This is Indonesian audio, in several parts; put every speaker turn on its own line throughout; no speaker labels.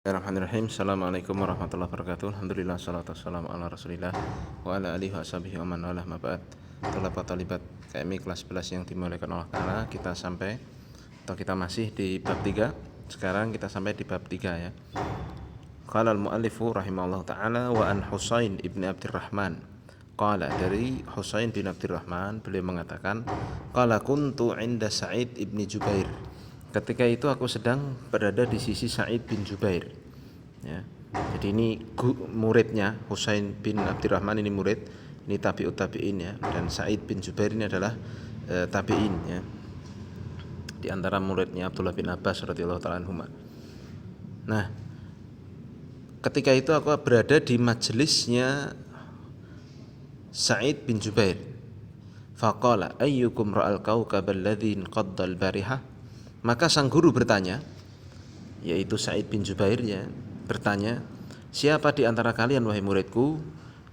Bismillahirrahmanirrahim. Assalamualaikum warahmatullahi wabarakatuh. Alhamdulillah, salatu wassalamu ala rasulillah wa ala alihi wa sahbihi wa man walah ma ba'd. Tulabat talibat KMI kelas 11 yang dimuliakan Allah Ta'ala, kita masih di bab 3. Sekarang kita sampai di bab 3 ya. Qala al-muallifu rahimahullah ta'ala wa an Husain ibn Abdurrahman. Qala, dari Husain bin Abdurrahman, beliau mengatakan, qala kuntu inda Sa'id ibn Jubair. Ketika itu aku sedang berada di sisi Sa'id bin Jubair ya. Jadi ini muridnya, Husain bin Abdurrahman ini murid, ini tabi'ut tabi'in ya. Dan Sa'id bin Jubair ini adalah tabi'in ya, di antara muridnya Abdullah bin Abbas radhiyallahu ta'ala anhuma. Nah, ketika itu aku berada di majelisnya Sa'id bin Jubair. Faqala ayyukum ra'al kawkab alladhi qadda al-barihah. Maka sang guru bertanya, yaitu Sa'id bin Jubair ya, bertanya, siapa di antara kalian wahai muridku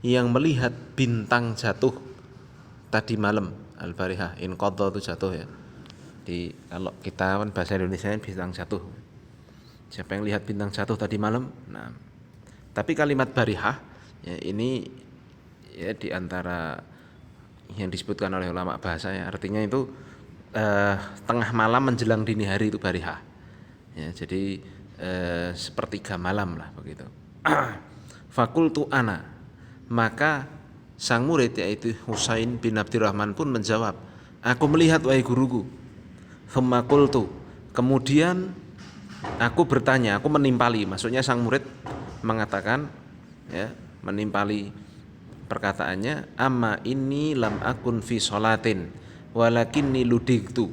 yang melihat bintang jatuh tadi malam? Al-barihah, in qadda itu jatuh ya. Kalau kita kan bahasa Indonesia bintang jatuh. Siapa yang lihat bintang jatuh tadi malam? Nah, tapi kalimat barihah ya, ini ya di antara yang disebutkan oleh ulama bahasa ya, artinya itu tengah malam menjelang dini hari itu barihah ya, jadi sepertiga malam lah begitu. Fakultu ana, maka sang murid yaitu Husain bin Abdurrahman pun menjawab, aku melihat wahai guruku. Thumma qultu, kemudian aku bertanya, aku menimpali, maksudnya sang murid mengatakan ya, menimpali perkataannya, amma inni lam akun fi sholatin walakinni ludigtu.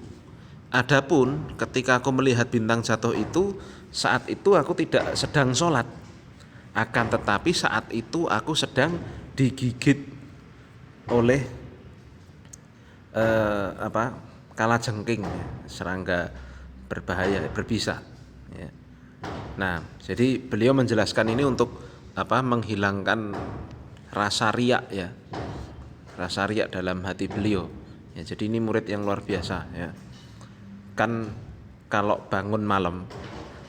Adapun ketika aku melihat bintang jatuh itu, saat itu aku tidak sedang sholat, akan tetapi saat itu aku sedang digigit oleh kalajengking ya, serangga berbahaya, berbisa ya. Nah, jadi beliau menjelaskan ini untuk menghilangkan rasa riak ya, rasa riak dalam hati beliau ya. Jadi ini murid yang luar biasa ya. Kan kalau bangun malam,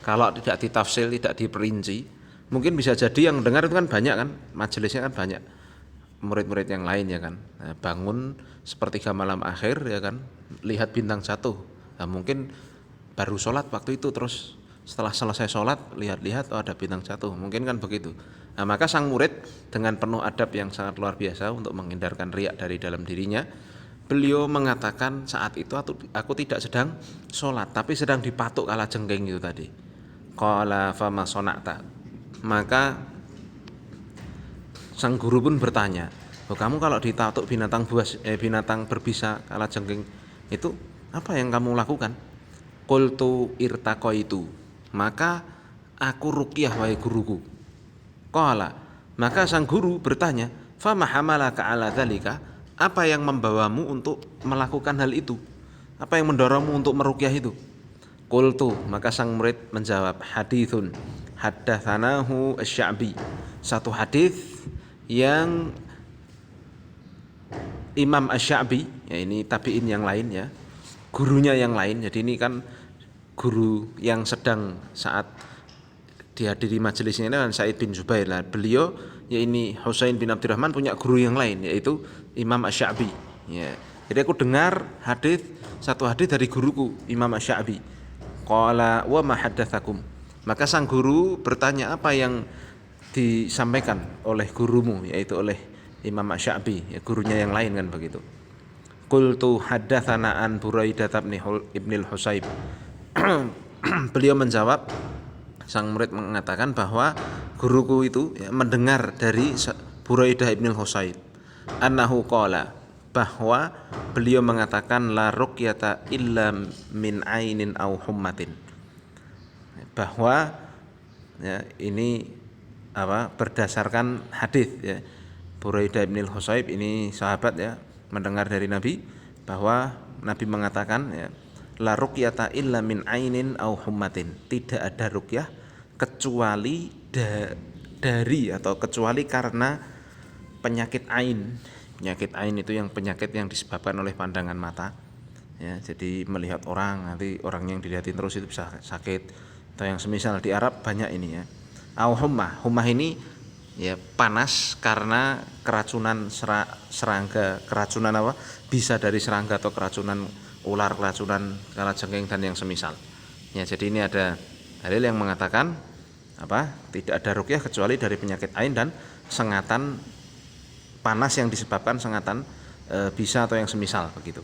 kalau tidak ditafsir, tidak diperinci, mungkin bisa jadi yang dengar itu kan banyak kan, majelisnya kan banyak murid-murid yang lain ya kan. Nah, bangun sepertiga malam akhir ya kan, lihat bintang jatuh. Nah, mungkin baru sholat waktu itu, terus setelah selesai sholat lihat-lihat, oh ada bintang jatuh, mungkin kan begitu. Nah, maka sang murid dengan penuh adab yang sangat luar biasa untuk menghindarkan riak dari dalam dirinya, beliau mengatakan saat itu aku tidak sedang sholat, tapi sedang dipatuk kalajengking itu tadi. Qala fama sona'ta. Maka sang guru pun bertanya, oh, kamu kalau ditatuk binatang berbisa kalajengking itu apa yang kamu lakukan? Qultu irtaqaitu. Maka aku ruqyah wahai guruku. Qala, maka sang guru bertanya, fama hamalaka ala dzalika. Apa yang membawamu untuk melakukan hal itu? Apa yang mendorongmu untuk meruqyah itu? Qultu, maka sang murid menjawab, hadithun haddatsanahu asy-Sya'bi. Satu hadis yang Imam Asy-Sya'bi, ya ini tabi'in yang lain ya, gurunya yang lain. Jadi ini kan guru yang sedang saat dihadiri majelisnya ini kan Sa'id bin Jubair lah. Beliau ya ini Husain bin Abdurrahman punya guru yang lain, yaitu Imam Asy-Sya'bi ya. Jadi aku dengar satu hadis dari guruku Imam Asy-Sya'bi. Qala wa ma haddatsakum. Maka sang guru bertanya, apa yang disampaikan oleh gurumu, yaitu oleh Imam Asy-Sya'bi ya, gurunya yang lain kan begitu. Qultu haddatsana an Buraidah ibn al-Husayb. Beliau menjawab, sang murid mengatakan bahwa guruku itu ya, mendengar dari Buraidah ibn al-Husayb annahu qala, bahwa beliau mengatakan la ruqyata illa min ainin au hummatin, bahwa ya, ini berdasarkan hadis ya, Buraidah ibn al-Husayb ini sahabat ya, mendengar dari Nabi bahwa Nabi mengatakan ya, la ruqyata illa min ainin au hummatin, tidak ada ruqyah kecuali dari atau kecuali karena penyakit ain. Penyakit ain itu yang penyakit yang disebabkan oleh pandangan mata ya, jadi melihat orang, nanti orang yang dilihatin terus itu bisa sakit, atau yang semisal di Arab banyak ini ya. Au hummah ini ya panas karena keracunan serangga, keracunan apa? Bisa dari serangga atau keracunan ular, keracunan kalajengking dan yang semisal. Ya, jadi ini ada dalil yang mengatakan apa? Tidak ada ruqyah kecuali dari penyakit ain dan sengatan panas yang disebabkan sengatan bisa atau yang semisal begitu.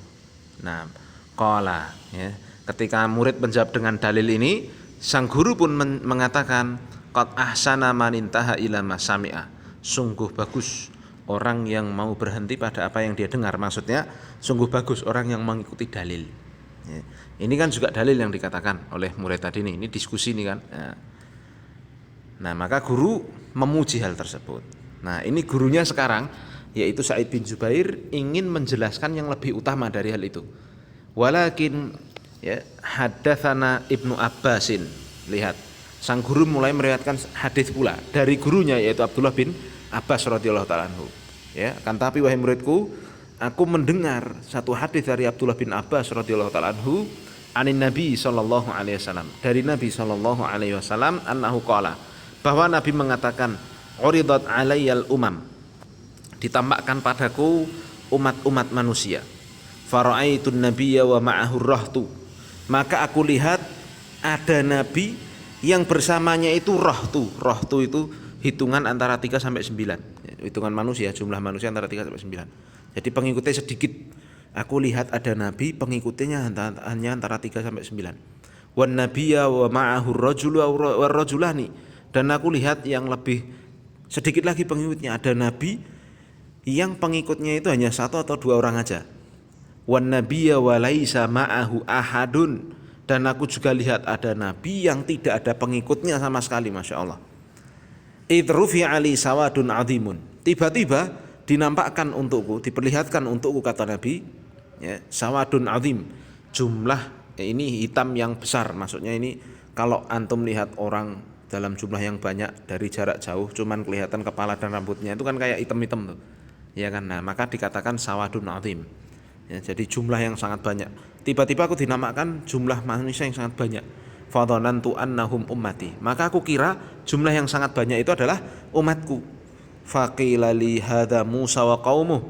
Nah, qala ya, ketika murid menjawab dengan dalil ini, sang guru pun mengatakan qad ahsana man intaha ila masami'a. Sungguh bagus orang yang mau berhenti pada apa yang dia dengar. Maksudnya sungguh bagus orang yang mengikuti dalil. Ya. Ini kan juga dalil yang dikatakan oleh murid tadi nih. Ini diskusi nih kan. Nah, maka guru memuji hal tersebut. Nah, ini gurunya sekarang yaitu Sa'id bin Jubair ingin menjelaskan yang lebih utama dari hal itu. Walakin ya haddatsana Ibnu Abbasin. Lihat, sang guru mulai meriwayatkan hadis pula dari gurunya yaitu Abdullah bin Abbas radhiyallahu taala anhu. Ya, akan tapi wahai muridku, aku mendengar satu hadis dari Abdullah bin Abbas radhiyallahu taala anhu anin Nabi sallallahu alaihi wasallam. Dari Nabi sallallahu alaihi wasallam annahu qala, bahwa Nabi mengatakan uridat alayyal umam, ditampakkan padaku umat-umat manusia. Fara'aitun nabiyya wa ma'ahu rahtu, maka aku lihat ada nabi yang bersamanya itu rahtu. Rahtu itu hitungan antara 3 sampai 9. Hitungan manusia, jumlah manusia antara 3 sampai 9. Jadi pengikutnya sedikit. Aku lihat ada nabi pengikutnya hanya antara 3 sampai 9. Wan nabiyya wa ma'ahu rajulu wa rajulani, dan aku lihat yang lebih sedikit lagi pengikutnya, ada nabi yang pengikutnya itu hanya 1 atau 2 orang aja. Wan nabiyya wa laisa ma'ahu ahadun, dan aku juga lihat ada nabi yang tidak ada pengikutnya sama sekali, Masya Allah. Idrufi ali sawadun azimun, tiba-tiba dinampakkan untukku, diperlihatkan untukku, kata Nabi ya, sawadun azim, jumlah ini hitam yang besar. Maksudnya ini kalau antum lihat orang dalam jumlah yang banyak dari jarak jauh cuman kelihatan kepala dan rambutnya, itu kan kayak hitam-hitam tuh. Ya kan, nah maka dikatakan sawadun azim. Ya, jadi jumlah yang sangat banyak. Tiba-tiba aku dinamakan jumlah manusia yang sangat banyak. Fadhanantu annahum ummati, maka aku kira jumlah yang sangat banyak itu adalah umatku. Faqila li hadza Musa wa qaumuh,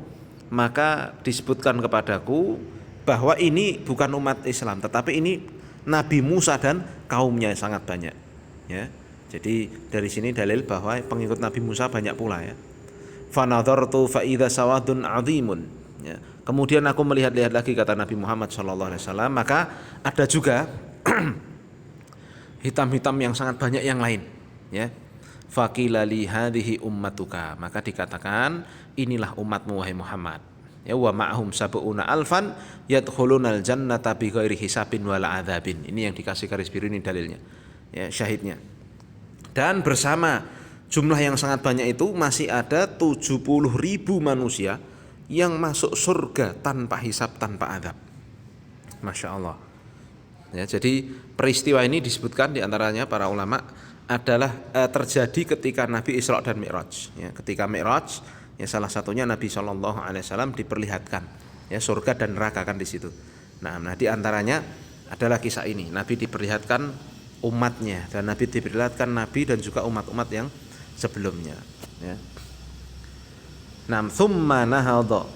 maka disebutkan kepadaku bahwa ini bukan umat Islam, tetapi ini Nabi Musa dan kaumnya sangat banyak. Ya, jadi dari sini dalil bahwa pengikut Nabi Musa banyak pula ya. Fanadhartu fa idza sawadun azimun. Ya. Kemudian aku melihat-lihat lagi, kata Nabi Muhammad SAW, maka ada juga hitam-hitam yang sangat banyak yang lain. Ya. Faqila li hadhihi ummatuka, maka dikatakan inilah umatmu wahai Muhammad. Ya, wa ma'hum sab'una alfan yadkhulunal jannata bighairi hisabin wala adzabin. Ini yang dikasih garis biru, ini dalilnya. Ya, syahidnya. Dan bersama jumlah yang sangat banyak itu masih ada 70.000 manusia yang masuk surga tanpa hisab, tanpa adab. Masya Allah. Ya, jadi peristiwa ini disebutkan diantaranya para ulama adalah terjadi ketika Nabi Isra dan Mi'raj. Ya, ketika Mi'raj, ya salah satunya Nabi SAW diperlihatkan ya surga dan neraka kan di situ. Nah, diantaranya adalah kisah ini. Nabi diperlihatkan umatnya, dan Nabi diperlihatkan Nabi dan juga umat-umat yang sebelumnya ya. Nam thumma nahadha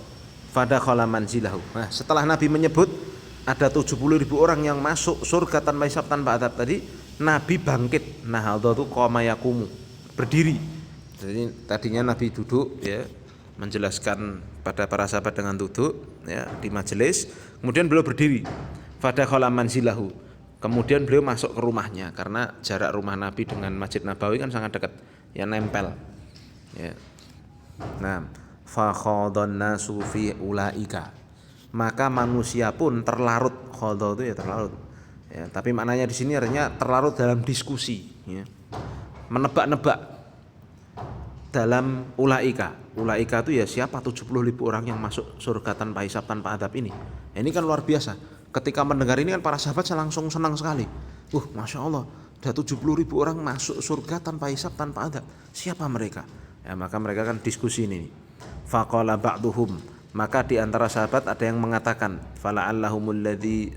fadakhala manzilahu. Nah, setelah Nabi menyebut ada 70.000 orang yang masuk surga tanpa hisab, tanpa adab tadi, Nabi bangkit. Nahadha itu qama yaqumu, berdiri. Jadi tadinya Nabi duduk ya, menjelaskan pada para sahabat dengan duduk ya di majelis, kemudian beliau berdiri. Fadakhala manzilahu. Kemudian beliau masuk ke rumahnya, karena jarak rumah Nabi dengan Masjid Nabawi kan sangat dekat. Ya, nempel ya. Nah, fa khadhan nasu fi ulaika, maka manusia pun terlarut. Khadha itu ya terlarut ya, tapi maknanya di sini artinya terlarut dalam diskusi ya. Menebak-nebak dalam ulaika. Ulaika itu ya siapa 70.000 orang yang masuk surga tanpa hisab, tanpa adab ini. Ini kan luar biasa. Ketika mendengar ini kan para sahabat langsung senang sekali. Masya Allah, ada 70.000 orang masuk surga tanpa hisab, tanpa adab. Siapa mereka? Ya, maka mereka kan diskusi ini. Faqala ba'duhum, maka di antara sahabat ada yang mengatakan, fala'allahumul ladzi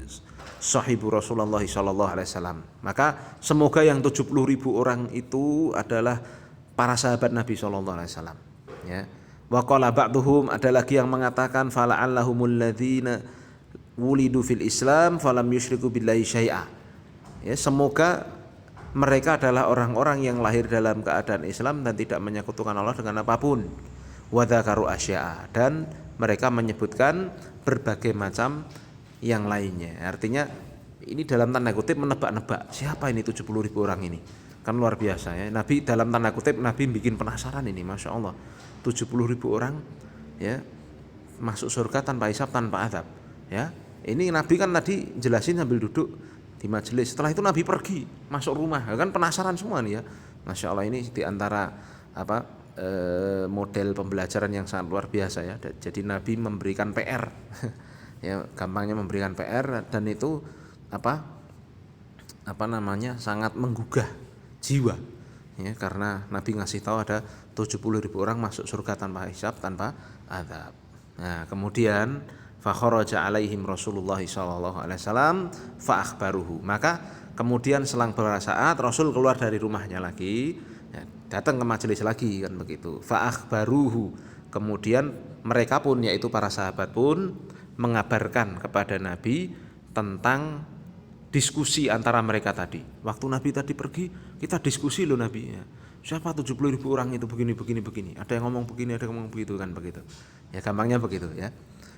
sahibu Rasulullah sallallahu alaihi wasallam. Maka semoga yang 70.000 orang itu adalah para sahabat Nabi sallallahu alaihi wasallam, ya. Wa qala ba'dhum, ada lagi yang mengatakan fala'allahumul ladzina wulidu fil Islam falam yusyriku billahi syai'a. Ya, semoga mereka adalah orang-orang yang lahir dalam keadaan Islam dan tidak menyekutukan Allah dengan apapun. Wa dzakaru asya'a, dan mereka menyebutkan berbagai macam yang lainnya. Artinya ini dalam tanda kutip menebak-nebak siapa ini 70.000 orang ini. Kan luar biasa, ya. Nabi dalam tanda kutip Nabi bikin penasaran ini, Masya Allah. 70.000 orang, ya, masuk surga tanpa hisab, tanpa azab, ya. Ini Nabi kan tadi jelasin sambil duduk di majelis. Setelah itu Nabi pergi masuk rumah, kan penasaran semua nih, ya. Masya Allah, ini diantara model pembelajaran yang sangat luar biasa, ya. Jadi Nabi memberikan PR ya, gampangnya memberikan PR, dan itu sangat menggugah jiwa, ya, karena Nabi ngasih tahu ada 70.000 orang masuk surga tanpa hisab, tanpa azab. Nah, kemudian fa kharaja alaihim Rasulullah sallallahu alaihi wasallam fa akhbaruhu. Maka kemudian selang beberapa saat Rasul keluar dari rumahnya lagi, ya, datang ke majelis lagi, kan begitu. Fa akhbaruhu. Kemudian mereka pun, yaitu para sahabat pun mengabarkan kepada Nabi tentang diskusi antara mereka tadi. Waktu Nabi tadi pergi, kita diskusi loh Nabi, ya. Siapa 70.000 orang itu begini. Ada yang ngomong begini, ada yang ngomong begitu, kan begitu. Ya, gampangnya begitu, ya.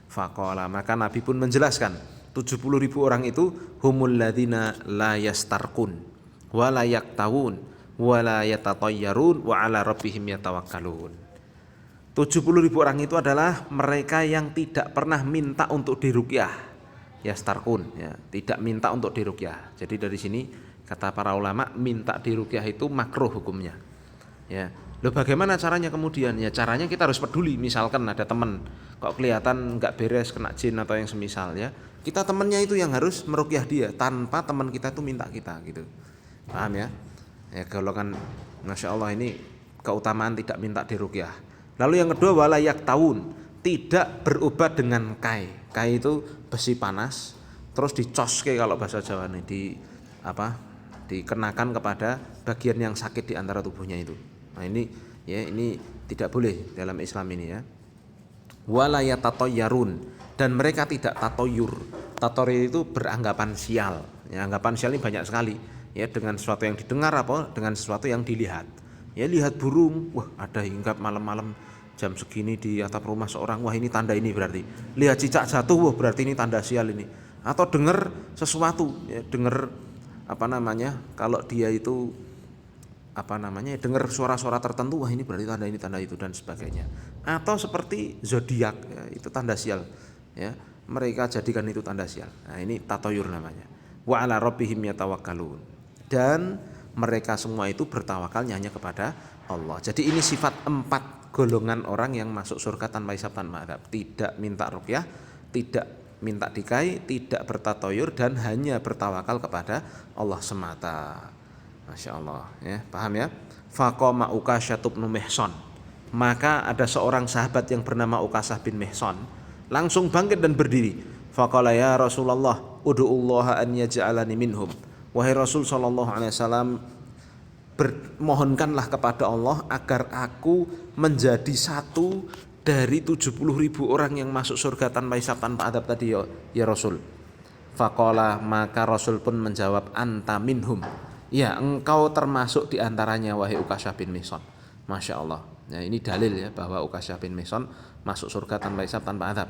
Faqala, maka Nabi pun menjelaskan 70.000 orang itu humul ladzina la yastarqun wa la yaktawun wa la yatatayyarun wa ala rabbihim yatawakkalun. 70.000 orang itu adalah mereka yang tidak pernah minta untuk diruqyah. Yastarqun, ya, tidak minta untuk diruqyah. Jadi dari sini kata para ulama, minta diruqyah itu makruh hukumnya, ya. Loh, bagaimana caranya kemudian? Ya, caranya kita harus peduli. Misalkan ada teman kok kelihatan nggak beres, kena jin atau yang semisal, ya, kita temannya itu yang harus meruqyah dia tanpa teman kita itu minta kita, gitu. Paham, ya? Ya, golongan Masya Allah ini keutamaan tidak minta diruqyah. Lalu yang kedua, wala yaktawun, tidak berobat dengan kai. Kai itu besi panas terus dicoske, kalau bahasa Jawa ini dikenakan kepada bagian yang sakit di antara tubuhnya itu. Nah, ini, ya, ini tidak boleh dalam Islam ini, ya. Wala yatatayyarun, dan mereka tidak tatoyur. Tatoyur itu beranggapan sial. Ya, anggapan sial ini banyak sekali, ya, dengan sesuatu yang didengar dengan sesuatu yang dilihat. Ya, lihat burung, wah, ada hinggap malam-malam jam segini di atap rumah seorang, wah, ini tanda ini berarti. Lihat cicak jatuh, wah, berarti ini tanda sial ini. Atau dengar sesuatu, ya, dengar kalau dia itu dengar suara-suara tertentu, wah, ini berarti tanda itu dan sebagainya. Atau seperti zodiak, ya, itu tanda sial, ya, mereka jadikan itu tanda sial. Nah, ini tatoyur namanya. Wa ala rabbihim yatawakkalun, dan mereka semua itu bertawakalnya hanya kepada Allah. Jadi ini sifat 4 golongan orang yang masuk surga tanpa hisab, tanpa azab. Tidak minta ruqyah, tidak minta dikai, tidak bertatoyur, dan hanya bertawakal kepada Allah semata. Masya Allah, ya, paham, ya. Faqama Uqasyah bin Mihsan, maka ada seorang sahabat yang bernama Uqasyah bin Mihsan langsung bangkit dan berdiri. Faqala, ya Rasulullah, ud'ullaha an yaj'alani minhum. Wahai Rasul sallallahu alaihi wasallam, mohonkanlah kepada Allah agar aku menjadi satu dari 70.000 orang yang masuk surga tanpa hisab, tanpa adab tadi, ya Rasul. Faqala, maka Rasul pun menjawab, anta minhum, ya, engkau termasuk diantaranya wahai Uqasyah bin Mihsan. Masya Allah. Nah, ini dalil, ya, bahwa Uqasyah bin Mihsan masuk surga tanpa hisab, tanpa azab.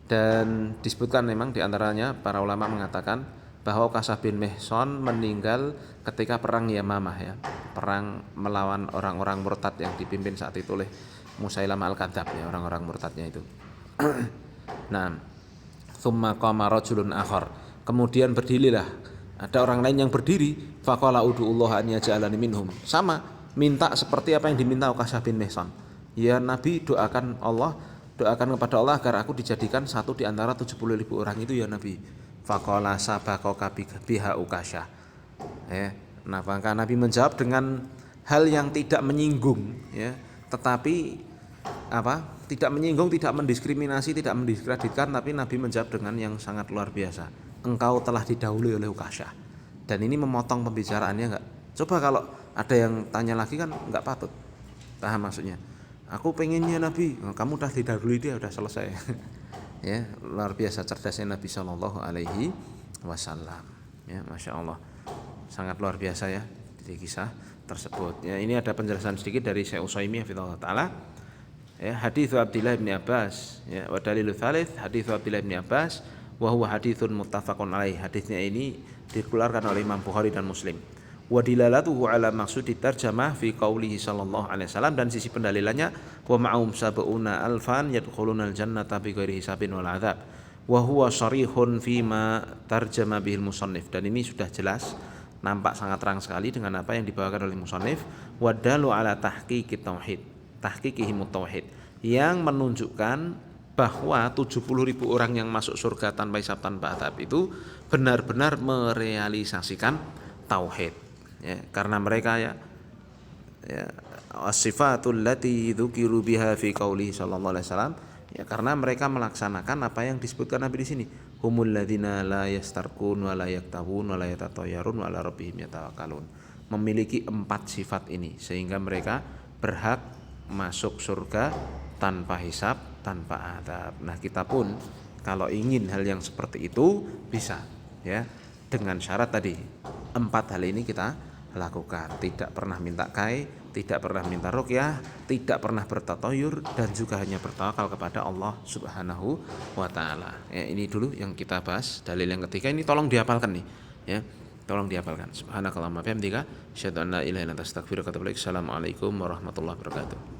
Dan disebutkan memang diantaranya para ulama mengatakan bahwa Uqasyah bin Mihsan meninggal ketika perang Yamamah, ya, perang melawan orang-orang murtad yang dipimpin saat itu oleh Musailamah al-Kadzab, ya, orang-orang murtadnya itu. Nah, tsumma qama rajulun akhar, kemudian berdirilah ada orang lain yang berdiri. Faqala ud'ullaha an yaj'alani minhum, sama, minta seperti apa yang diminta Uqasyah bin Mihsan. Ya Nabi, doakan kepada Allah agar aku dijadikan satu di antara 70.000 orang itu, ya Nabi. Faqala sabaqaka biha Uqasyah. Nah, maka Nabi menjawab dengan hal yang tidak menyinggung, ya, tetapi tidak menyinggung, tidak mendiskriminasi, tidak mendiskreditkan, tapi Nabi menjawab dengan yang sangat luar biasa. engkau telah didahului oleh Ukasyah. Dan ini memotong pembicaraannya enggak. Coba kalau ada yang tanya lagi kan enggak patut. Paham maksudnya? Aku pengennya Nabi, kamu udah didahului dia, udah selesai. Ya, luar biasa cerdasnya Nabi Shallallahu Alaihi Wasallam. Ya, masya Allah, sangat luar biasa ya di kisah tersebut. Ya, ini ada penjelasan sedikit dari Syekh Utsaimin hafizahullah taala. Ya, hadits Abdullah bin Abbas, ya, wa dalilu tsalits hadits Abdullah bin Abbas wa huwa haditsun muttafaqun alaih. Hadisnya ini dikeluarkan oleh Imam Bukhari dan Muslim. Wa dilalatuhu ala maqsudi tarjamah fi qaulihi sallallahu alaihi wasallam, dan sisi pendalilannya wa ma'um sab'una alfan yadkhulunal jannata bighairi hisabin wal adzab wa huwa sharihun fima tarjama bihil musannif. Dan ini sudah jelas, nampak sangat terang sekali dengan apa yang dibawakan oleh musannif. Wa dalu ala tahqiqit tauhid, tahqiqihim tauhid, yang menunjukkan bahwa 70.000 orang yang masuk surga tanpa hisab tanpa adzab itu benar-benar merealisasikan tauhid. Ya, karena mereka ya as-sifatul lati dzukiru biha fi qauli sallallahu alaihi wasallam, ya karena mereka melaksanakan apa yang disebutkan Nabi di sini, humul ladzina la yastarqun wa la yaktawun wa la yatatayyarun wa ala rabbihim yatawakkalun, memiliki 4 sifat ini sehingga mereka berhak masuk surga tanpa hisab tanpa adzab. Nah, kita pun kalau ingin hal yang seperti itu bisa, ya, dengan syarat tadi 4 hal ini kita lakukan, tidak pernah minta kai, tidak pernah minta ruqyah, tidak pernah bertatayur, dan juga hanya bertawakal kepada Allah Subhanahu wa taala. Ya, ini dulu yang kita bahas. Dalil yang ketiga ini tolong dihafalkan nih, ya. Tolong dihafalkan. Subhanakallahumma bihamdika asyhadu an la ilaha illa anta astaghfiruka wa atubu ilaik. Assalamualaikum warahmatullahi wabarakatuh.